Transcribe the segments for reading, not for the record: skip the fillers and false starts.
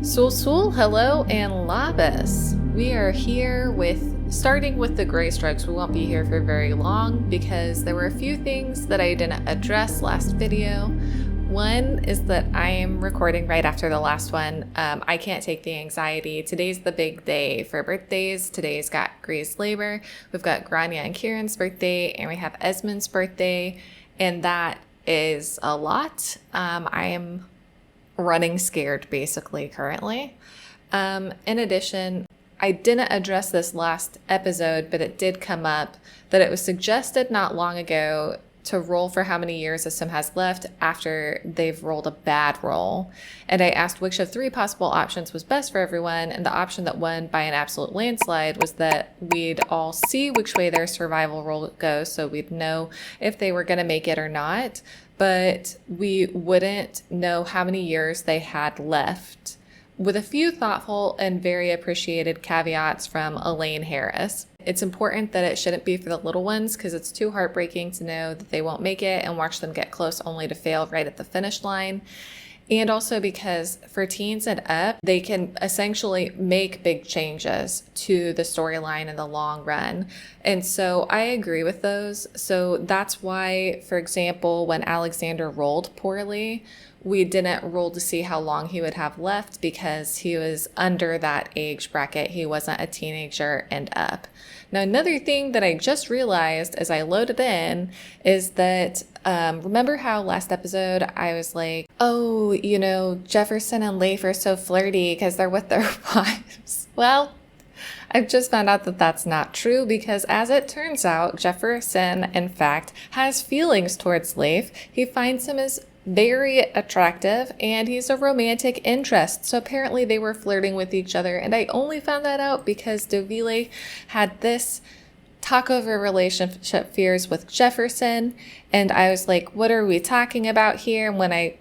Sul, hello, and Labus. We are here starting with the gray strokes. We won't be here for very long because there were a few things that I didn't address last video. One is that I am recording right after the last one. I can't take the anxiety. Today's the big day for birthdays. Today's got Gray's labor. We've got Grainne and Ciaran's birthday, and we have Esmond's birthday, and that is a lot. I am running scared basically currently. In addition, I didn't address this last episode, but it did come up that it was suggested not long ago to roll for how many years a sim has left after they've rolled a bad roll. And I asked which of three possible options was best for everyone, and the option that won by an absolute landslide was that we'd all see which way their survival roll goes, so we'd know if they were going to make it or not, but we wouldn't know how many years they had left, with a few thoughtful and very appreciated caveats from Elaine Harris. It's important that it shouldn't be for the little ones because it's too heartbreaking to know that they won't make it and watch them get close only to fail right at the finish line. And also because for teens and up, they can essentially make big changes to the storyline in the long run. And so I agree with those. So that's why, for example, when Alexander rolled poorly, we didn't roll to see how long he would have left because he was under that age bracket. He wasn't a teenager and up. Now, another thing that I just realized as I loaded in is that, remember how last episode I was like, oh, Jefferson and Leif are so flirty because they're with their wives. Well, I've just found out that that's not true because as it turns out, Jefferson, in fact, has feelings towards Leif. He finds him as very attractive and he's a romantic interest. So apparently they were flirting with each other, and I only found that out because Deville had this talk over relationship fears with Jefferson, and I was like, what are we talking about here? And when I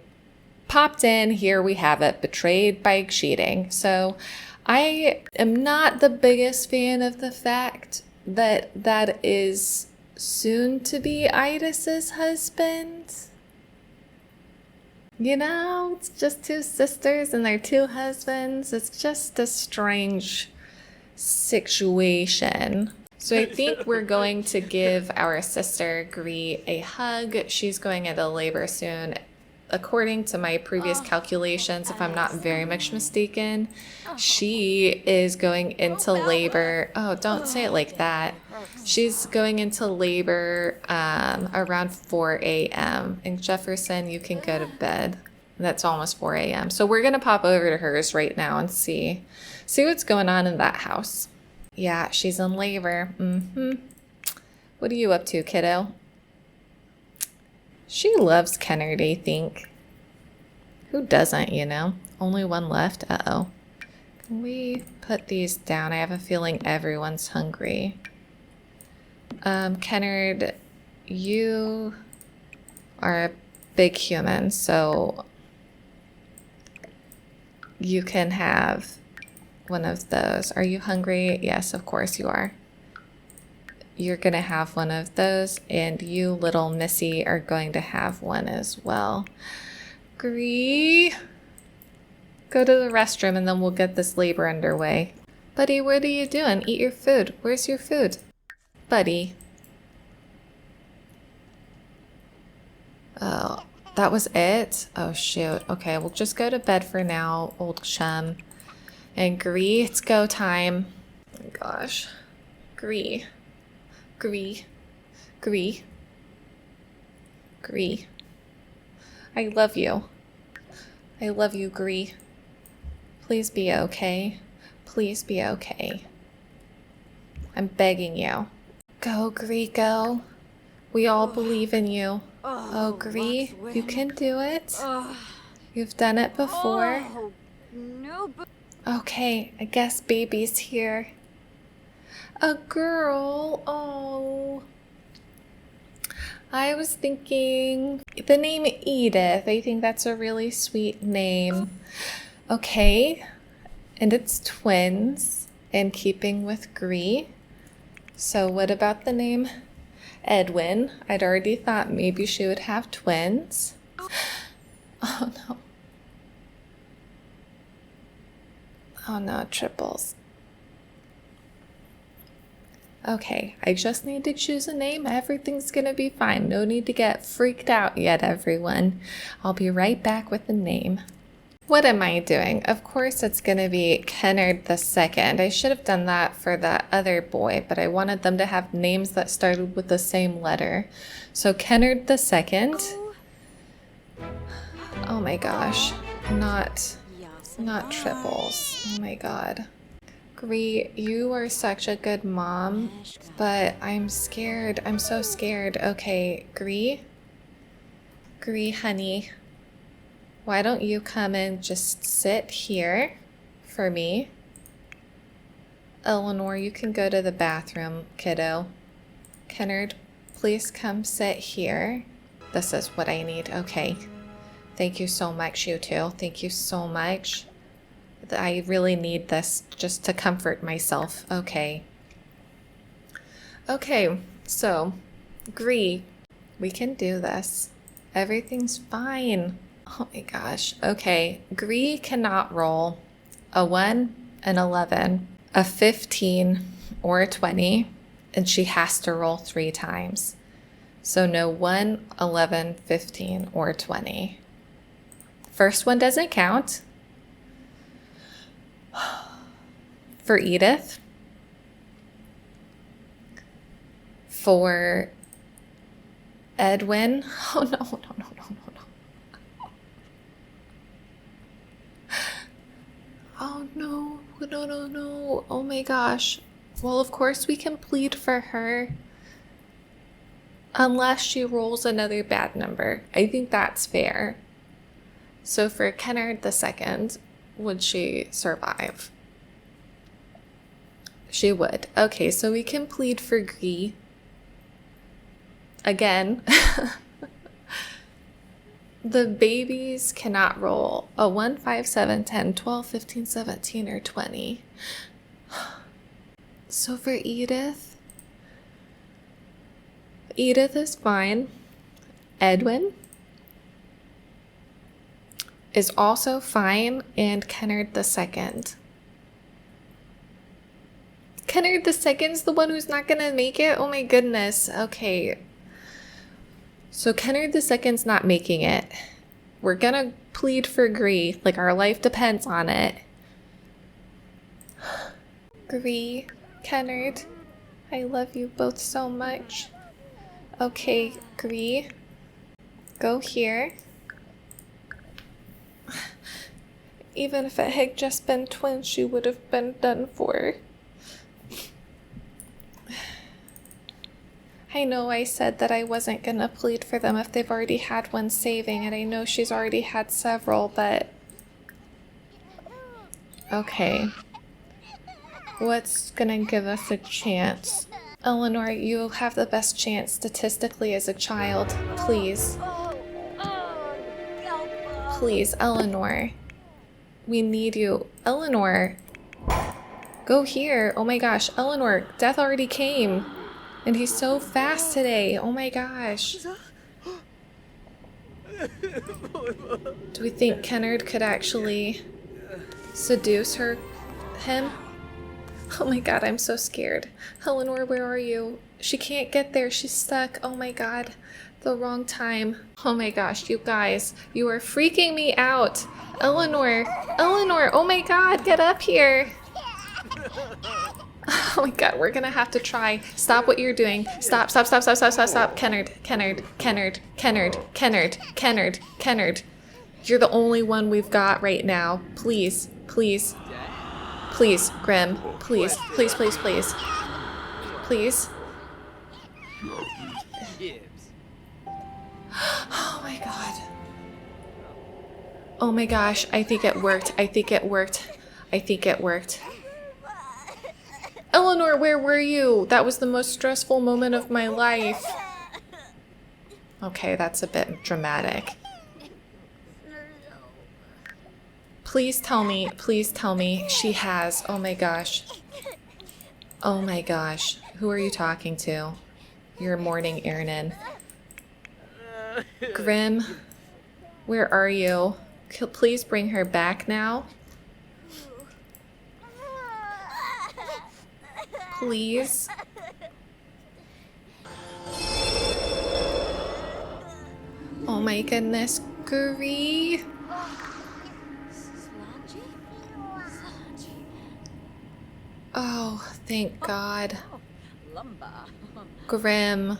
popped in, here we have it, betrayed by cheating. So I am not the biggest fan of the fact that that is soon to be Idis's husband. It's just two sisters and their two husbands. It's just a strange situation. So I think we're going to give our sister Grainne a hug. She's going into labor soon. According to my previous calculations, if I'm not very much mistaken, she is going into labor. Oh, don't say it like that. She's going into labor around 4 a.m. And Jefferson, you can go to bed. That's almost 4 a.m. So we're going to pop over to hers right now and see what's going on in that house. Yeah, she's in labor. What are you up to, kiddo? She loves Kennard, I think. Who doesn't, Only one left? Uh-oh. Can we put these down? I have a feeling everyone's hungry. Kennard, you are a big human, so you can have one of those. Are you hungry? Yes, of course you are. You're going to have one of those, and you, little Missy, are going to have one as well. Grainne, go to the restroom, and then we'll get this labor underway. Buddy, what are you doing? Eat your food. Where's your food? Buddy. Oh, that was it? Oh, shoot. Okay, we'll just go to bed for now, old chum. And Grainne, it's go time. Oh my gosh. Grainne. Grainne. I love you. I love you, Grainne. Please be okay. Please be okay. I'm begging you. Go, Grainne, go. We all believe in you. Oh, Grainne, you can do it. You've done it before. Okay, I guess baby's here. A girl. Oh. I was thinking the name Edith. I think that's a really sweet name. Okay. And it's twins, in keeping with Grainne. So what about the name Edwin? I'd already thought maybe she would have twins. Oh no. Oh no, triples. Okay, I just need to choose a name. Everything's gonna be fine. No need to get freaked out yet, everyone. I'll be right back with the name. What am I doing? Of course it's gonna be Kennard the Second. I should have done that for that other boy, but I wanted them to have names that started with the same letter. So Kennard the Second. Oh my gosh, not triples. Oh my god. Gree, you are such a good mom, but I'm scared. I'm so scared. Okay, Gree, honey. Why don't you come and just sit here for me? Eleanor, you can go to the bathroom, kiddo. Kennard, please come sit here. This is what I need. Okay. Thank you so much, you two. Thank you so much. I really need this just to comfort myself. Okay. Okay, so, Gree, we can do this. Everything's fine. Oh my gosh. Okay, Gree cannot roll a 1, an 11, a 15, or a 20, and she has to roll 3 times. So no 1, 11, 15, or 20. First one doesn't count. For Edith. For Edwin. Oh no. Oh no. No. Oh my gosh. Well, of course we can plead for her. Unless she rolls another bad number. I think that's fair. So for Kennard the Second, would she survive? She would. Okay, so we can plead for Gree. Again. The babies cannot roll a 1, 5, 7, 10, 12, 15, 17, or 20. So for Edith is fine. Edwin is also fine, and Kennard the Second. Kennard the Second's the one who's not gonna make it? Oh my goodness. Okay. So Kennard the Second's not making it. We're gonna plead for Gree, like our life depends on it. Gree, Kennard, I love you both so much. Okay, Gree, go here. Even if it had just been twins, she would have been done for. I know I said that I wasn't gonna plead for them if they've already had one saving, and I know she's already had several, but... Okay. What's gonna give us a chance? Eleanor, you have the best chance statistically as a child. Please. Please, Eleanor. We need you. Eleanor. Go here. Oh my gosh. Eleanor, death already came. And he's so fast today. Oh my gosh. Do we think Kennard could actually seduce him? Oh my god, I'm so scared. Eleanor, where are you? She can't get there. She's stuck. Oh my god. The wrong time. Oh my gosh, you guys. You are freaking me out. Eleanor. Oh my god, get up here. Oh my god, we're gonna have to try. Stop what you're doing. Stop. Kennard. You're the only one we've got right now. Please. Please, Grim. Please. Oh my god. Oh my gosh, I think it worked. Eleanor, where were you? That was the most stressful moment of my life. Okay, that's a bit dramatic. Please tell me she has. Oh my gosh. Who are you talking to? You're mourning Ernan. Grim, where are you? Please bring her back now. please. Oh my goodness, Grainne. Oh, thank God. Grim.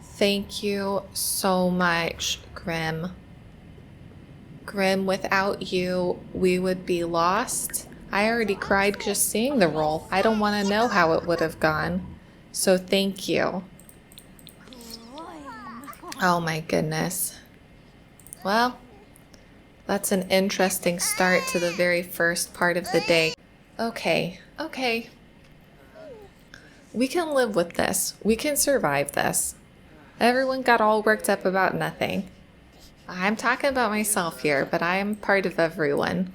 Thank you so much, Grim. Grim, without you, we would be lost. I already cried just seeing the roll. I don't want to know how it would have gone. So thank you. Oh my goodness. Well, that's an interesting start to the very first part of the day. Okay. We can live with this. We can survive this. Everyone got all worked up about nothing. I'm talking about myself here, but I am part of everyone.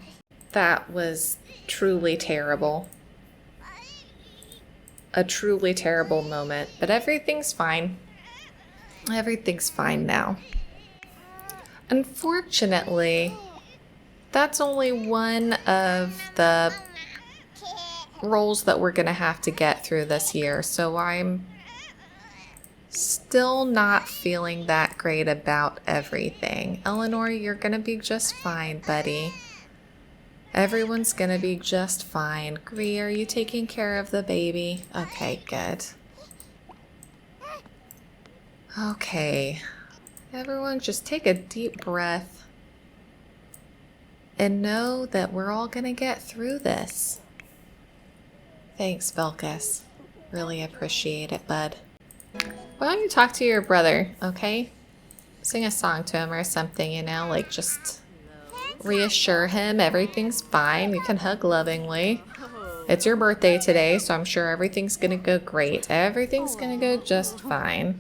That was truly terrible. A truly terrible moment, but everything's fine. Everything's fine now. Unfortunately, that's only one of the roles that we're gonna have to get through this year, so I'm still not feeling that great about everything. Eleanor, you're gonna be just fine, buddy. Everyone's gonna be just fine. Grainne, are you taking care of the baby? Okay, good. Okay. Everyone just take a deep breath and know that we're all gonna get through this. Thanks, Velkus. Really appreciate it, bud. Why don't you talk to your brother, okay? Sing a song to him or something, you know, like just reassure him everything's fine. You can hug lovingly. It's your birthday today, so I'm sure everything's gonna go great. Everything's gonna go just fine.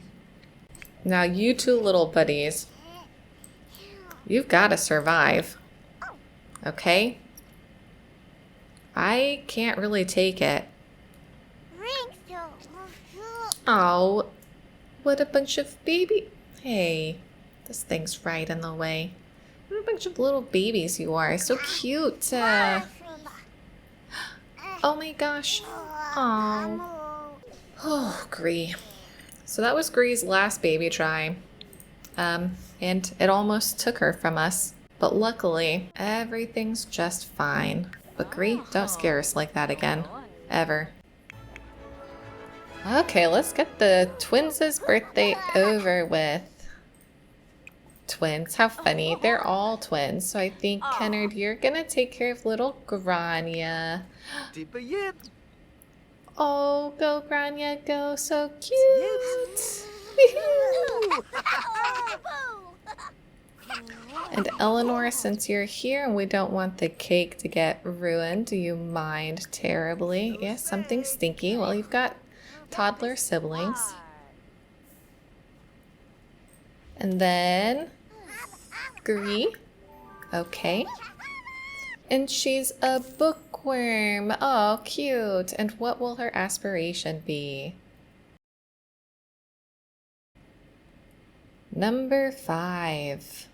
Now, you two little buddies, you've got to survive, okay? I can't really take it. Oh, what a bunch of baby. Hey, this thing's right in the way. What a bunch of little babies you are. So cute. Oh my gosh. Oh, Grainne. So that was Grainne's last baby try. And it almost took her from us. But luckily, everything's just fine. But Grainne, don't scare us like that again. Ever. Okay, let's get the twins' birthday over with. Twins, how funny. They're all twins. So I think, Kennard, you're gonna take care of little Grainne. Oh, go Grainne, go. So cute. And Eleanor, since you're here and we don't want the cake to get ruined, do you mind terribly? Yes, something stinky. Well, you've got toddler siblings. And then Grainne. Okay. And she's a bookworm. Oh, cute. And what will her aspiration be? Number 5.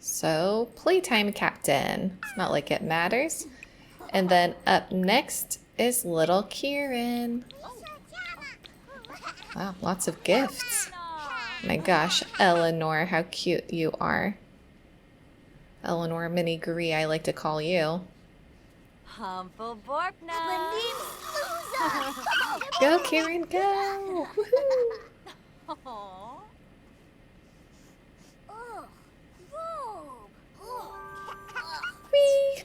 So, playtime captain. Not like it matters. And then up next is little Ciaran. Wow, lots of gifts. My gosh, Eleanor, how cute you are. Eleanor Mini Grainne, I like to call you. Hopple Borfna. Go, Ciaran, go! Whee!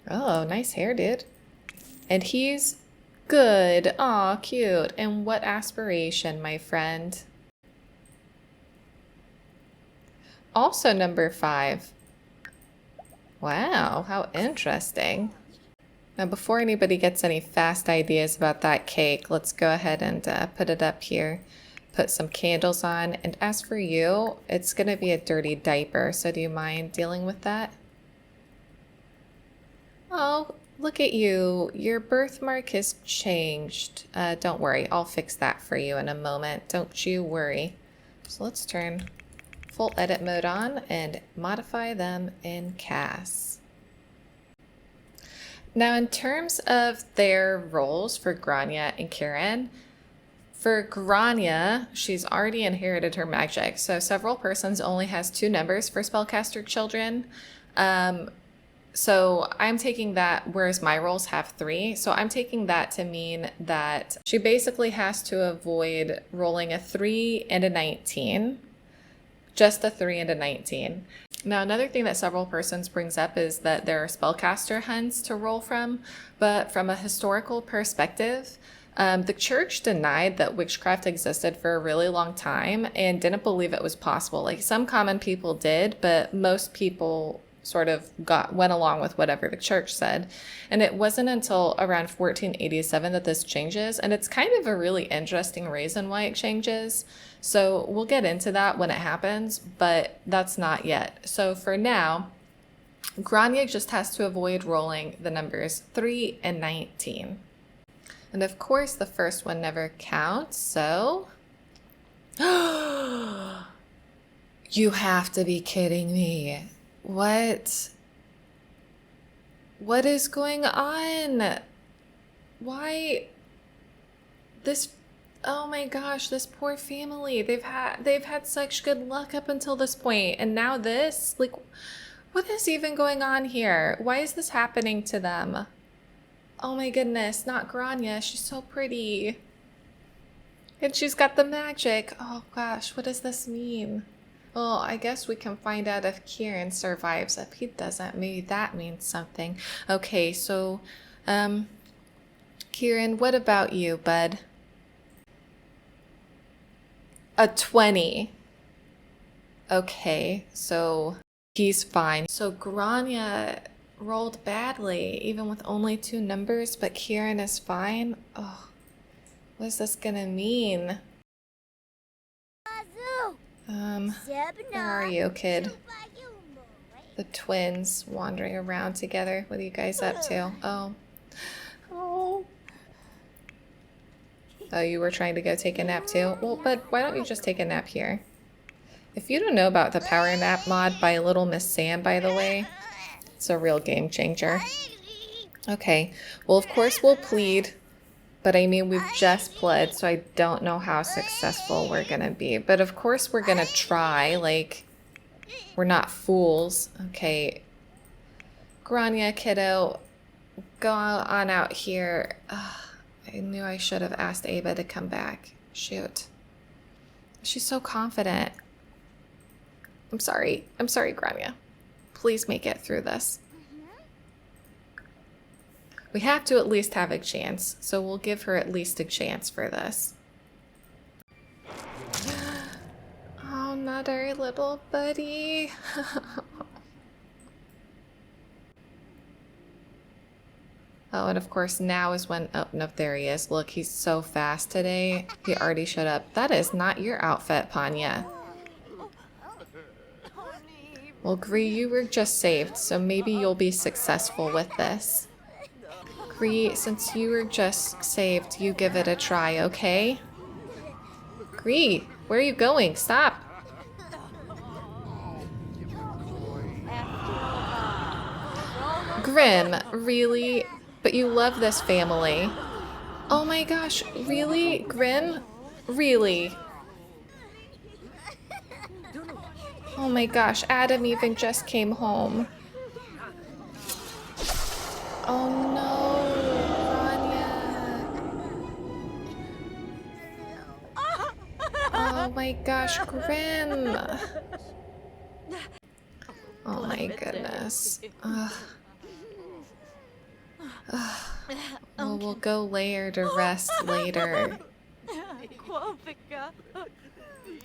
Oh, nice hair, dude. And he's good. Aw, cute. And what aspiration, my friend? Also number 5. Wow, how interesting. Now, before anybody gets any fast ideas about that cake, let's go ahead and put it up here. Put some candles on. And as for you, it's going to be a dirty diaper. So do you mind dealing with that? Oh, look at you. Your birthmark has changed. Don't worry. I'll fix that for you in a moment. Don't you worry. So let's turn full edit mode on and modify them in CAS. Now, in terms of their roles for Grainne and Ciaran, for Grainne, she's already inherited her magic. So several persons only has 2 numbers for spellcaster children. So I'm taking that, whereas my roles have 3. So I'm taking that to mean that she basically has to avoid rolling a 3 and a 19. Just a 3 and a 19. Now, another thing that several persons brings up is that there are spellcaster hunts to roll from, but from a historical perspective, the church denied that witchcraft existed for a really long time and didn't believe it was possible. Like, some common people did, but most people sort of went along with whatever the church said. And it wasn't until around 1487 that this changes, and it's kind of a really interesting reason why it changes. So we'll get into that when it happens, but that's not yet. So for now, Grainne just has to avoid rolling the numbers 3 and 19. And of course, the first one never counts, so... You have to be kidding me. What is going on? Why this? Oh my gosh, this poor family. They've had such good luck up until this point, and now this? Like, what is even going on here? Why is this happening to them? Oh my goodness, not Grainne. She's so pretty. And she's got the magic. Oh gosh, what does this mean? Well, I guess we can find out if Ciaran survives. If he doesn't, maybe that means something. Okay, so, Ciaran, what about you, bud? A 20. Okay, so he's fine. So Grainne rolled badly, even with only 2 numbers, but Ciaran is fine? Oh, what is this gonna mean? Where are you, kid? The twins wandering around together. What are you guys up to? Oh, you were trying to go take a nap too? Well, but why don't you just take a nap here? If you don't know about the Power Nap mod by Little Miss Sam, by the way, it's a real game changer. Okay, well, of course we'll plead. But I mean, we've just pled, so I don't know how successful we're gonna be. But of course we're gonna try, like, we're not fools. Okay, Grainne, kiddo, go on out here. Ugh, I knew I should have asked Ava to come back. Shoot. She's so confident. I'm sorry, Grainne. Please make it through this. We have to at least have a chance, so we'll give her at least a chance for this. Oh, not our little buddy. Oh, and of course now is when, oh, no, there he is. Look, he's so fast today. He already showed up. That is not your outfit, Panya. Well, Gree, you were just saved, so maybe you'll be successful with this. Gree, since you were just saved, you give it a try, okay? Gree, where are you going? Stop! Grimm, really? But you love this family. Oh my gosh, really? Grimm? Really? Oh my gosh, Adam even just came home. Oh no, Grainne. Oh my gosh, Grimm. Oh my goodness. Well, we'll go lay her to rest later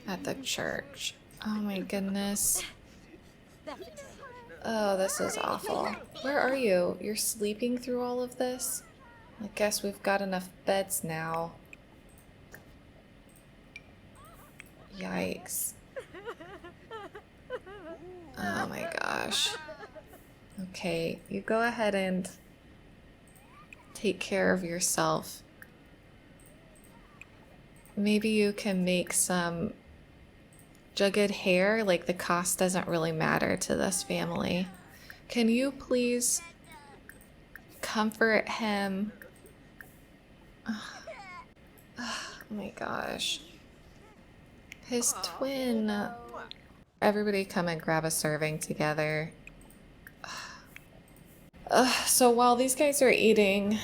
at the church. Oh my goodness. Oh, this is awful. Where are you? You're sleeping through all of this? I guess we've got enough beds now. Yikes. Oh my gosh. Okay, you go ahead and take care of yourself. Maybe you can make some jugged hair, like the cost doesn't really matter to this family. Can you please comfort him. Oh my gosh. His twin. Everybody come and grab a serving together. So while these guys are eating,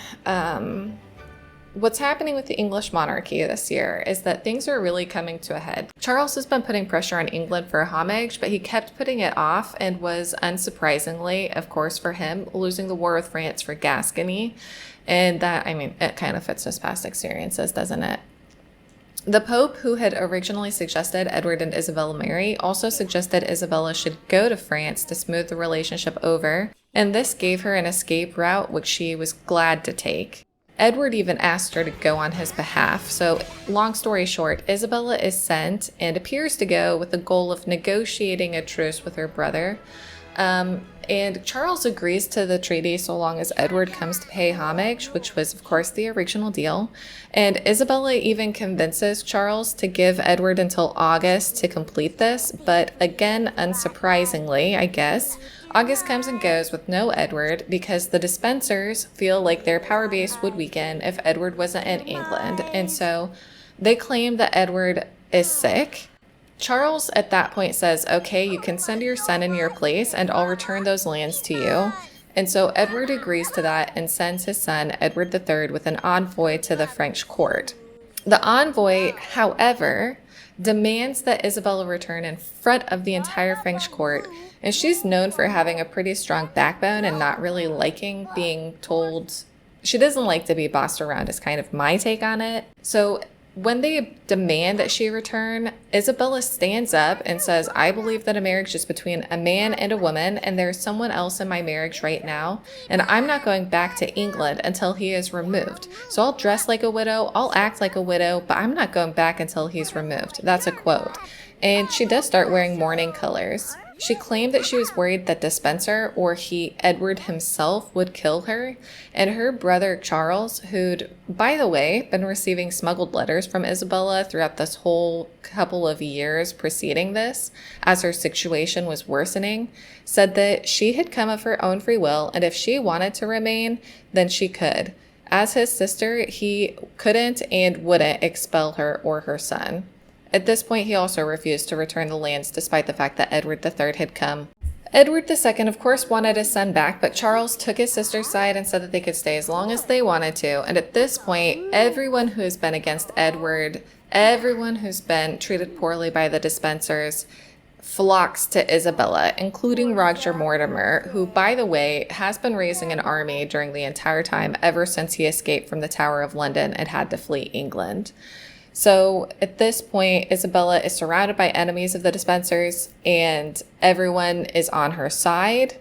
what's happening with the English monarchy this year is that things are really coming to a head. Charles has been putting pressure on England for homage, but he kept putting it off and was, unsurprisingly, of course for him, losing the war with France for Gascony. And that, I mean, it kind of fits his past experiences, doesn't it? The Pope, who had originally suggested Edward and Isabella marry, also suggested Isabella should go to France to smooth the relationship over, and this gave her an escape route which she was glad to take. Edward even asked her to go on his behalf, so long story short, Isabella is sent and appears to go with the goal of negotiating a truce with her brother. And Charles agrees to the treaty so long as Edward comes to pay homage, which was, of course, the original deal. And Isabella even convinces Charles to give Edward until August to complete this. But again, unsurprisingly, I guess, August comes and goes with no Edward because the Despensers feel like their power base would weaken if Edward wasn't in England. And so they claim that Edward is sick. Charles at that point says, okay, you can send your son in your place and I'll return those lands to you. And so Edward agrees to that and sends his son, Edward III, with an envoy to the French court. The envoy, however, demands that Isabella return in front of the entire French court. And she's known for having a pretty strong backbone and not really liking being told. She doesn't like to be bossed around, is kind of my take on it. So when they demand that she return, Isabella stands up and says, I believe that a marriage is between a man and a woman, and there's someone else in my marriage right now, and I'm not going back to England until he is removed. So I'll dress like a widow, I'll act like a widow, but I'm not going back until he's removed. That's a quote. And she does start wearing mourning colors. She claimed that she was worried that Despenser, or Edward himself, would kill her, and her brother Charles, who'd, by the way, been receiving smuggled letters from Isabella throughout this whole couple of years preceding this, as her situation was worsening, said that she had come of her own free will, and if she wanted to remain, then she could. As his sister, he couldn't and wouldn't expel her or her son. At this point, he also refused to return the lands despite the fact that Edward III had come. Edward II, of course, wanted his son back, but Charles took his sister's side and said that they could stay as long as they wanted to. And at this point, everyone who has been against Edward, everyone who's been treated poorly by the Despensers, flocks to Isabella, including Roger Mortimer, who, by the way, has been raising an army during the entire time ever since he escaped from the Tower of London and had to flee England. So at this point, Isabella is surrounded by enemies of the Despensers, and everyone is on her side.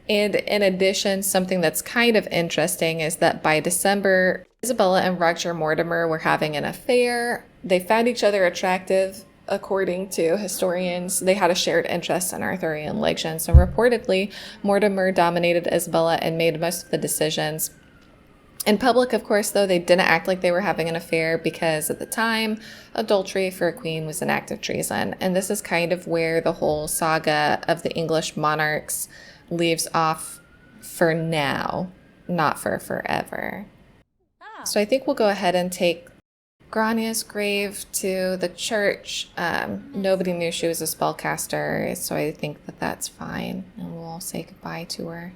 And in addition, something that's kind of interesting is that by December, Isabella and Roger Mortimer were having an affair. They found each other attractive. According to historians, they had a shared interest in Arthurian legends, and reportedly, Mortimer dominated Isabella and made most of the decisions. In public, of course, though, they didn't act like they were having an affair because at the time, adultery for a queen was an act of treason. And this is kind of where the whole saga of the English monarchs leaves off for now, not for forever. So I think we'll go ahead and take Grainne's grave to the church. Nobody knew she was a spellcaster, so I think that that's fine. And we'll say goodbye to her.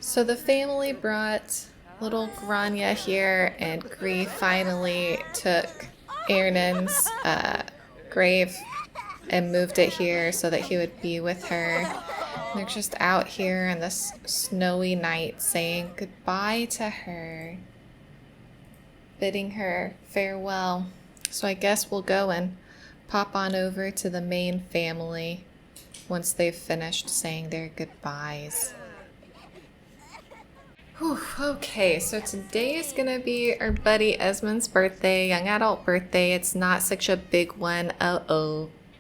So the family brought little Grainne here, and Grainne finally took Ernan's grave and moved it here so that he would be with her. They're just out here on this snowy night saying goodbye to her, bidding her farewell. So I guess we'll go and pop on over to the main family once they've finished saying their goodbyes. Whew, okay, so today is gonna be our buddy Esmond's birthday, young adult birthday. It's not such a big one.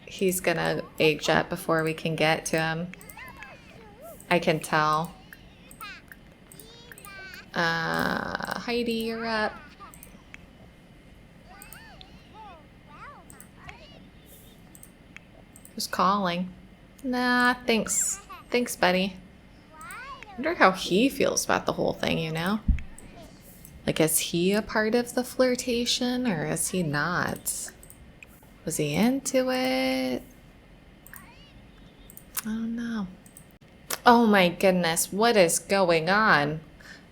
He's gonna age up before we can get to him. I can tell. Heidi, you're up. Who's calling? Nah, thanks. Thanks, buddy. wonder how he feels about the whole thing, you know? Like, is he a part of the flirtation or is he not? Was he into it? I don't know. Oh my goodness, what is going on?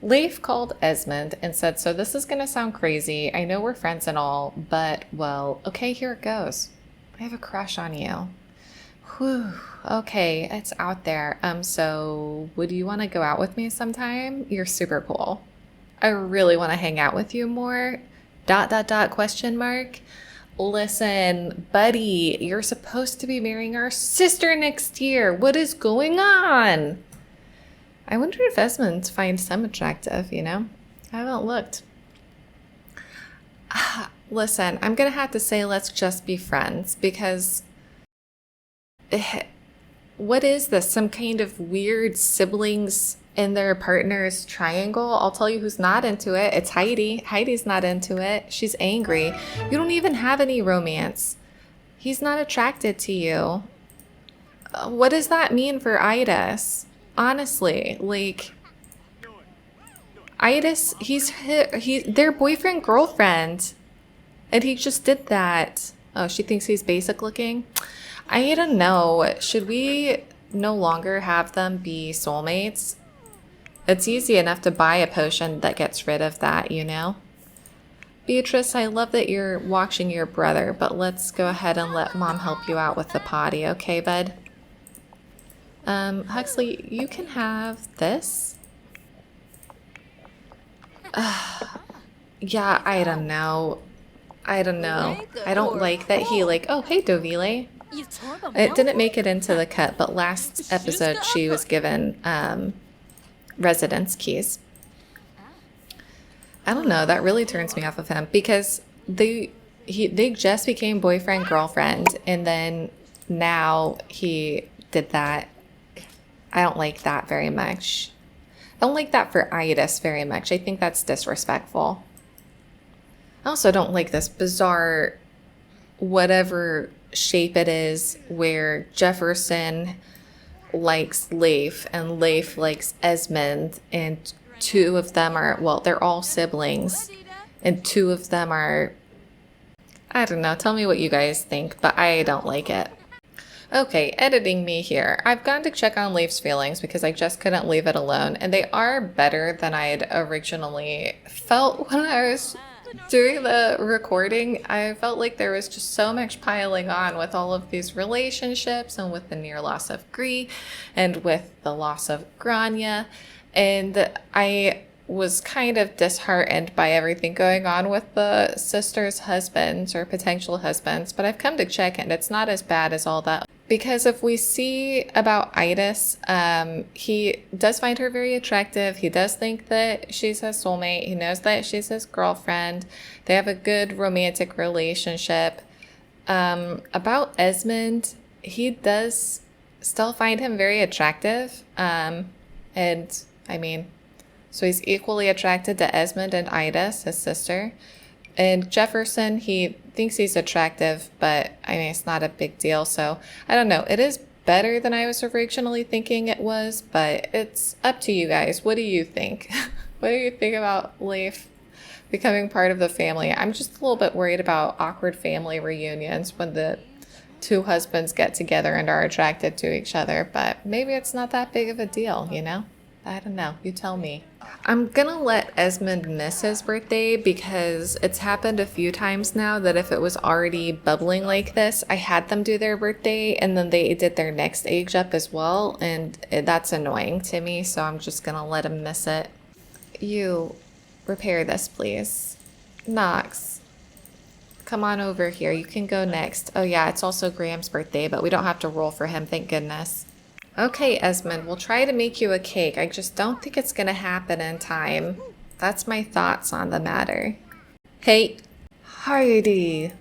Leif called Esmond and said, so this is going to sound crazy. I know we're friends and all, but, well, okay, here it goes. I have a crush on you. Whew. Okay, it's out there. So would you want to go out with me sometime? You're super cool. I really want to hang out with you more. ... question mark. Listen, buddy, you're supposed to be marrying our sister next year. What is going on? I wonder if Esmond finds some attractive, you know? I haven't looked. Listen, I'm going to have to say let's just be friends because what is this? Some kind of weird siblings and their partner's triangle? I'll tell you who's not into it. It's Heidi. Heidi's not into it. She's angry. You don't even have any romance. He's not attracted to you. What does that mean for Idis? Honestly, like, Idis, he's their boyfriend, girlfriend. And he just did that. Oh, she thinks he's basic looking? I don't know. Should we no longer have them be soulmates? It's easy enough to buy a potion that gets rid of that, you know? Beatrice, I love that you're watching your brother, but let's go ahead and let Mom help you out with the potty, okay, bud? Huxley, you can have this. Yeah, I don't know. I don't know. I don't like that he oh, hey, Dovile. It didn't make it into the cut, but last episode she was given residence keys. I don't know, that really turns me off of him because they just became boyfriend girlfriend and then now he did that. I don't like that very much. I don't like that for Idis very much. I think that's disrespectful. I also don't like this bizarre whatever shape it is where Jefferson likes Leif and Leif likes Esmond and two of them are, well, they're all siblings and two of them are, I don't know, tell me what you guys think, but I don't like it. Okay, editing me here. I've gone to check on Leif's feelings because I just couldn't leave it alone and they are better than I had originally felt when I was doing the recording. I felt like there was just so much piling on with all of these relationships and with the near loss of Grainne and with the loss of Grainne. And I was kind of disheartened by everything going on with the sisters' husbands or potential husbands. But I've come to check and it's not as bad as all that. Because if we see about Idis, he does find her very attractive. He does think that she's his soulmate. He knows that she's his girlfriend. They have a good romantic relationship. About Esmond, he does still find him very attractive. And I mean, so he's equally attracted to Esmond and Idis, his sister. And Jefferson, he thinks he's attractive, but I mean, it's not a big deal. So I don't know. It is better than I was originally thinking it was, but it's up to you guys. What do you think? What do you think about Leif becoming part of the family? I'm just a little bit worried about awkward family reunions when the two husbands get together and are attracted to each other, but maybe it's not that big of a deal, you know? I don't know. You tell me. I'm gonna let Esmond miss his birthday because it's happened a few times now that if it was already bubbling like this, I had them do their birthday and then they did their next age up as well, and that's annoying to me, so I'm just gonna let him miss it. You repair this, please. Knox, come on over here. You can go next. Oh yeah, it's also Graham's birthday, but we don't have to roll for him, thank goodness. Okay, Esmond, we'll try to make you a cake. I just don't think it's gonna happen in time. That's my thoughts on the matter. Hey, Heidi.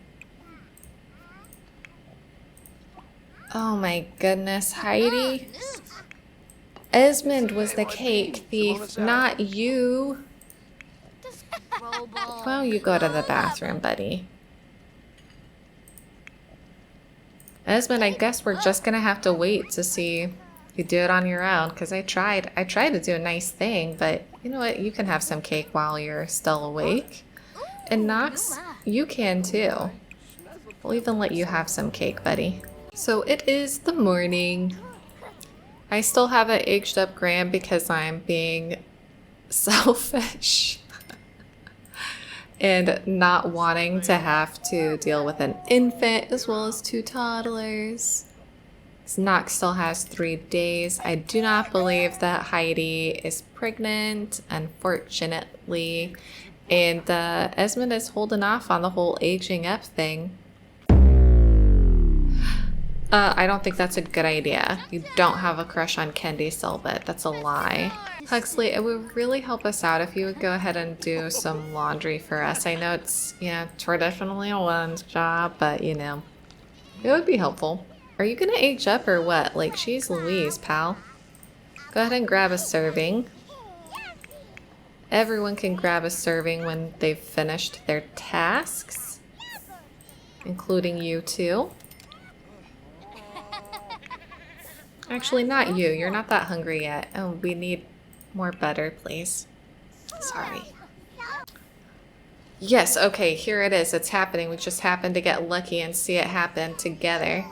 Oh my goodness, Heidi. Esmond was the cake thief, not you. Well, you go to the bathroom, buddy. Esmond, I guess we're just gonna have to wait to see You do it on your own, because I tried to do a nice thing, but you know what? You can have some cake while you're still awake. And Knox, you can too. We'll even let you have some cake, buddy. So it is the morning. I still haven't aged up Grainne because I'm being selfish and not wanting to have to deal with an infant as well as 2 toddlers. Knox still has 3 days. I do not believe that Heidi is pregnant, unfortunately. And Esmond is holding off on the whole aging up thing. I don't think that's a good idea. You don't have a crush on Kendi Selbit. That's a lie. Huxley, it would really help us out if you would go ahead and do some laundry for us. I know it's, you know, traditionally a woman's job, but, you know, it would be helpful. Are you gonna age up or what? Like, she's Louise, pal. Go ahead and grab a serving. Everyone can grab a serving when they've finished their tasks, including you too. Actually, not you. You're not that hungry yet. Oh, we need more butter, please. Sorry. Yes, okay, here it is. It's happening. We just happened to get lucky and see it happen together.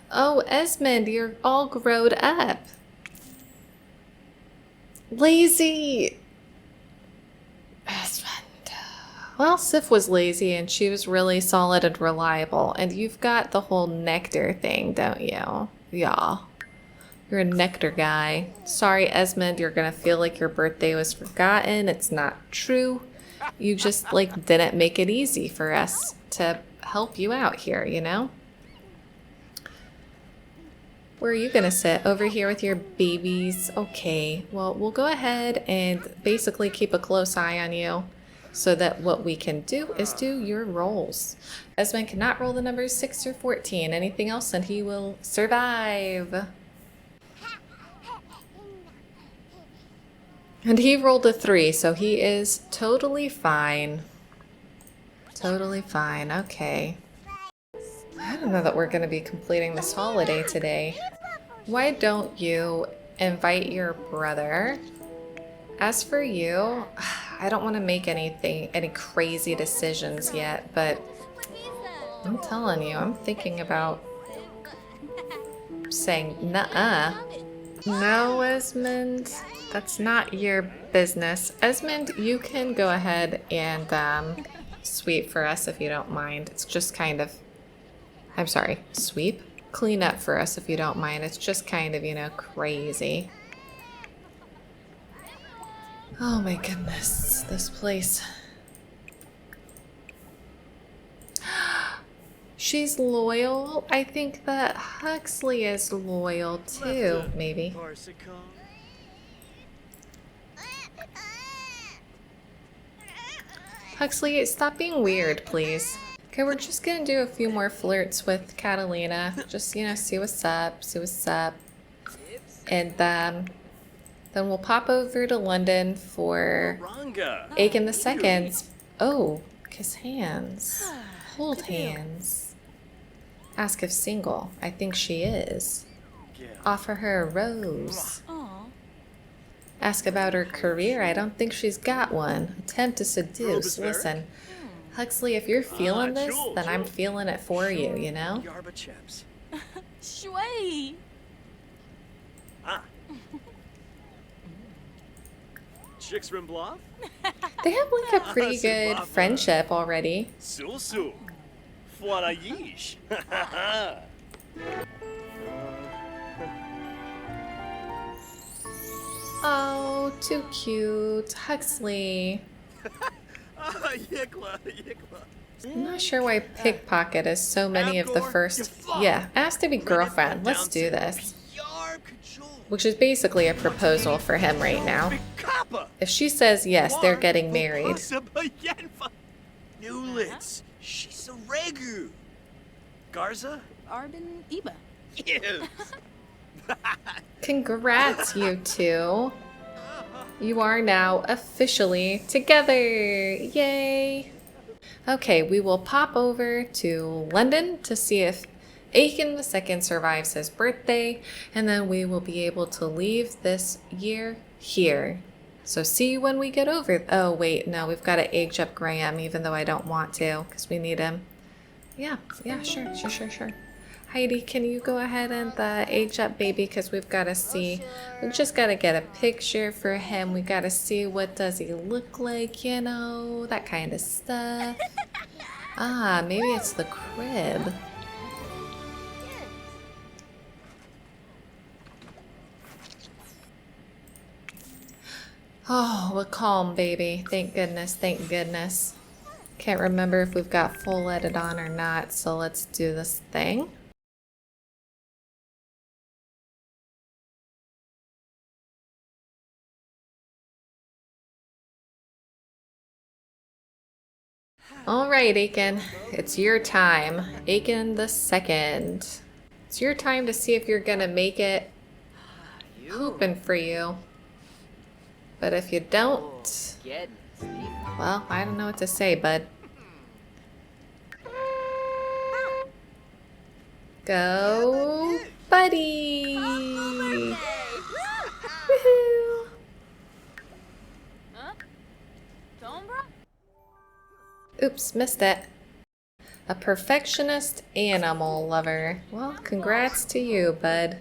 Oh, Esmond, you're all grown up. Lazy. Esmond. Well, Sif was lazy and she was really solid and reliable. And you've got the whole nectar thing, don't you? Yeah. You're a nectar guy. Sorry, Esmond, you're gonna feel like your birthday was forgotten. It's not true. You just, like, didn't make it easy for us to help you out here, you know? Where are you gonna sit? Over here with your babies? Okay, well, we'll go ahead and basically keep a close eye on you so that what we can do is do your rolls. Esmond cannot roll the numbers 6 or 14. Anything else and he will survive. And he rolled a 3, so he is totally fine. Totally fine, okay. I don't know that we're going to be completing this holiday today. Why don't you invite your brother? As for you, I don't want to make any crazy decisions yet, but I'm telling you, I'm thinking about saying nuh-uh. No, Esmond, that's not your business. Esmond, you can go ahead and sweep for us if you don't mind. It's just kind of... I'm sorry, sweep? Clean up for us if you don't mind. It's just kind of, you know, crazy. Oh my goodness, this place. She's loyal. I think that Huxley is loyal too, maybe. Huxley, stop being weird, please. Okay, we're just gonna do a few more flirts with Catalina. Just, you know, see what's up, And then we'll pop over to London for Aiken II. Oh, kiss hands. Hold hands. Ask if single. I think she is. Offer her a rose. Ask about her career. I don't think she's got one. Attempt to seduce. Listen. Huxley, if you're feeling this, then I'm feeling it for you, you know? Shway. They have like a pretty good friendship already. Oh, too cute. Huxley. I'm not sure why pickpocket is so many of the first... Yeah, ask to be girlfriend. Let's do this. Which is basically a proposal for him right now. If she says yes, they're getting married. Garza? Arbin Iba. Congrats, you two. You are now officially together. Yay. Okay, we will pop over to London to see if Aiken II survives his birthday, and then we will be able to leave this year here. So see you when we get over. Oh wait, no, we've got to age up Graham, even though I don't want to, because we need him. Yeah, sure. Heidi, can you go ahead and age up baby, because we've got to see. We've just got to get a picture for him. We got to see what does he look like, you know, that kind of stuff. Ah, maybe it's the crib. Oh, we're calm, baby. Thank goodness, thank goodness. Can't remember if we've got full edit on or not, so let's do this thing. All right, Aiken, it's your time. Aiken II. It's your time to see if you're gonna make it. Hoping for you. But if you don't, well, I don't know what to say, bud. Go, buddy! Woohoo! Oops, missed it. A perfectionist animal lover. Well, congrats to you, bud.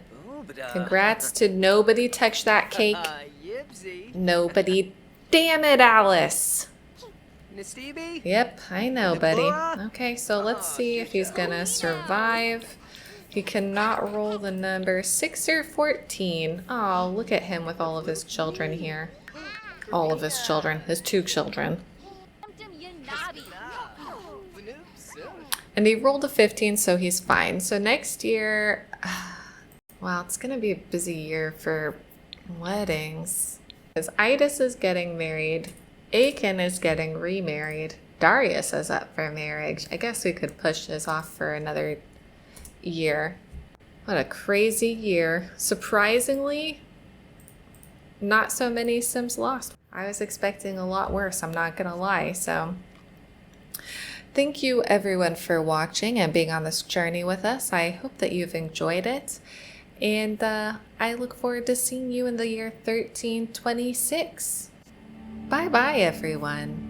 Congrats to nobody touch that cake. Nobody. Damn it, Alice. Yep, I know, buddy. Okay, so let's see if he's gonna survive. He cannot roll the number 6 or 14. Oh, look at him with all of his children here. All of his children. His 2 children. And he rolled a 15, so he's fine. So next year, well, it's going to be a busy year for weddings. Because Idis is getting married. Aiken is getting remarried. Darius is up for marriage. I guess we could push this off for another year. What a crazy year. Surprisingly, not so many Sims lost. I was expecting a lot worse, I'm not going to lie, so... Thank you everyone for watching and being on this journey with us. I hope that you've enjoyed it. And I look forward to seeing you in the year 1326. Bye bye everyone.